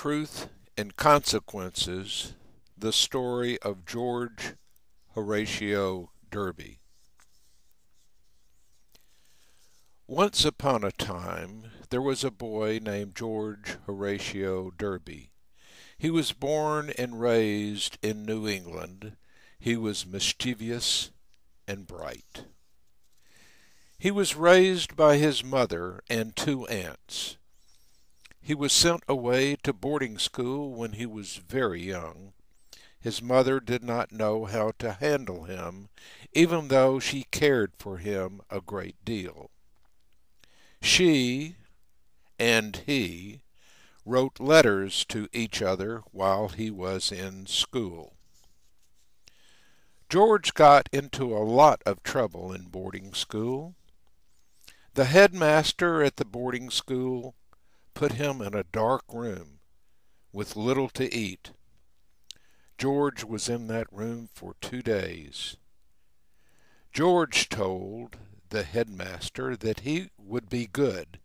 Truth and Consequences, the story of George Horatio Derby. Once upon a time, there was a boy named George Horatio Derby. He was born and raised in New England. He was mischievous and bright. He was raised by his mother and two aunts. He was sent away to boarding school when he was very young. His mother did not know how to handle him, even though she cared for him a great deal. She and he wrote letters to each other while he was in school. George got into a lot of trouble in boarding school. The headmaster at the boarding school put him in a dark room with little to eat. George was in that room for 2 days. George told the headmaster that he would be good.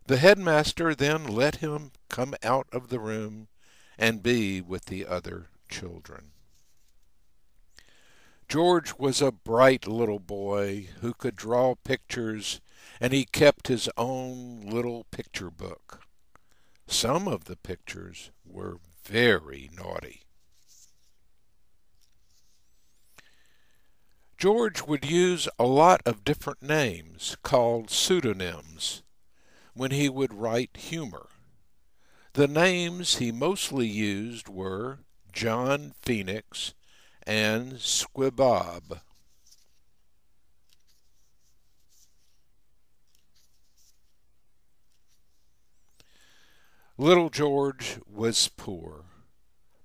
The headmaster then let him come out of the room and be with the other children. George was a bright little boy who could draw pictures, and he kept his own little picture book. Some of the pictures were very naughty. George would use a lot of different names called pseudonyms when he would write humor. The names he mostly used were John Phoenix and Squibob. Little George was poor,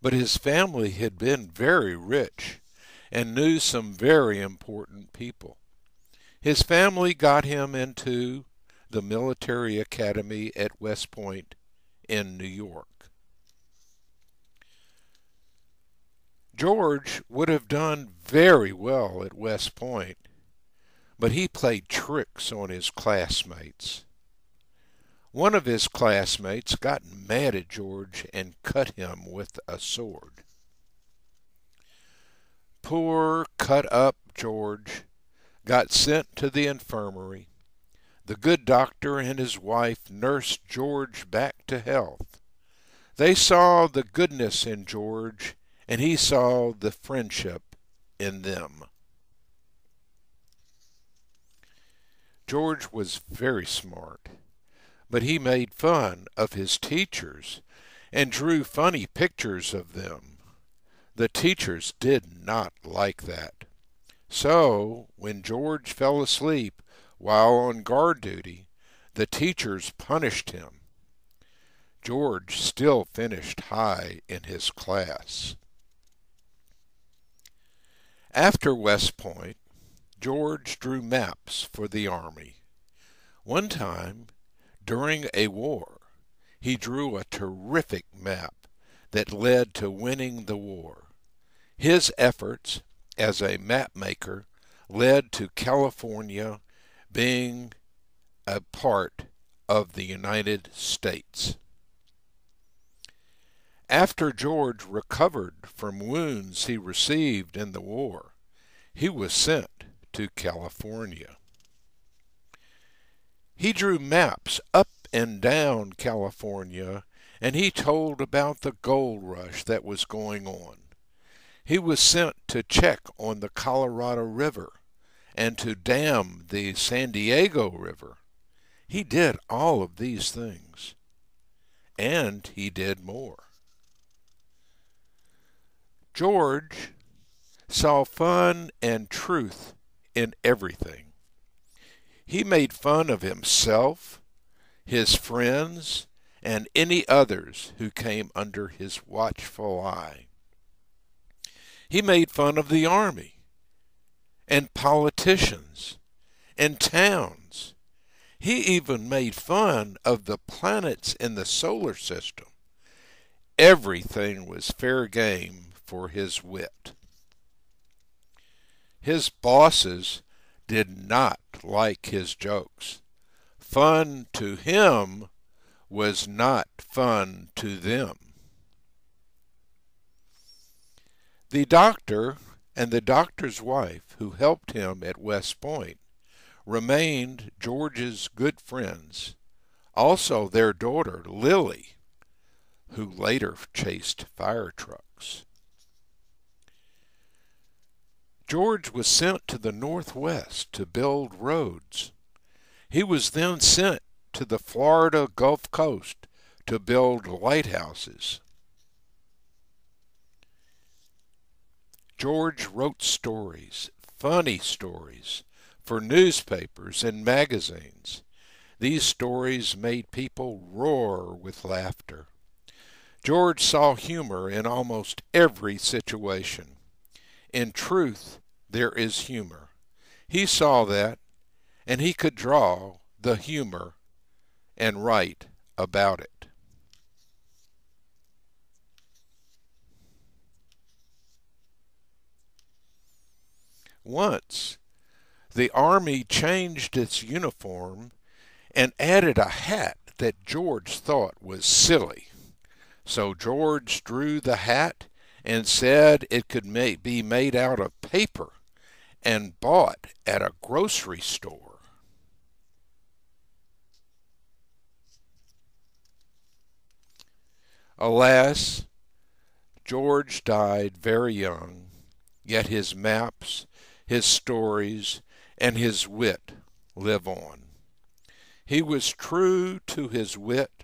but his family had been very rich and knew some very important people. His family got him into the military academy at West Point in New York. George would have done very well at West Point, but he played tricks on his classmates. One of his classmates got mad at George and cut him with a sword. Poor, cut-up George got sent to the infirmary. The good doctor and his wife nursed George back to health. They saw the goodness in George, and he saw the friendship in them. George was very smart, but he made fun of his teachers and drew funny pictures of them. The teachers did not like that. So, when George fell asleep while on guard duty, the teachers punished him. George still finished high in his class. After West Point, George drew maps for the Army. One time, during a war, he drew a terrific map that led to winning the war. His efforts as a map maker led to California being a part of the United States. After George recovered from wounds he received in the war, he was sent to California. He drew maps up and down California, and he told about the gold rush that was going on. He was sent to check on the Colorado River and to dam the San Diego River. He did all of these things, and he did more. George saw fun and truth in everything. He made fun of himself, his friends, and any others who came under his watchful eye. He made fun of the Army, and politicians, and towns. He even made fun of the planets in the solar system. Everything was fair game for his wit. His bosses did not like his jokes. Fun to him was not fun to them. The doctor and the doctor's wife who helped him at West Point remained George's good friends, also their daughter, Lily, who later chased fire trucks. George was sent to the Northwest to build roads. He was then sent to the Florida Gulf Coast to build lighthouses. George wrote stories, funny stories, for newspapers and magazines. These stories made people roar with laughter. George saw humor in almost every situation. In truth, there is humor. He saw that, and he could draw the humor and write about it. Once, the Army changed its uniform and added a hat that George thought was silly. So George drew the hat and said it could be made out of paper and bought at a grocery store. Alas, George died very young, yet his maps, his stories, and his wit live on. He was true to his wit,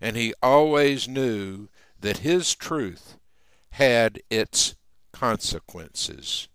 and he always knew that his truth had its consequences.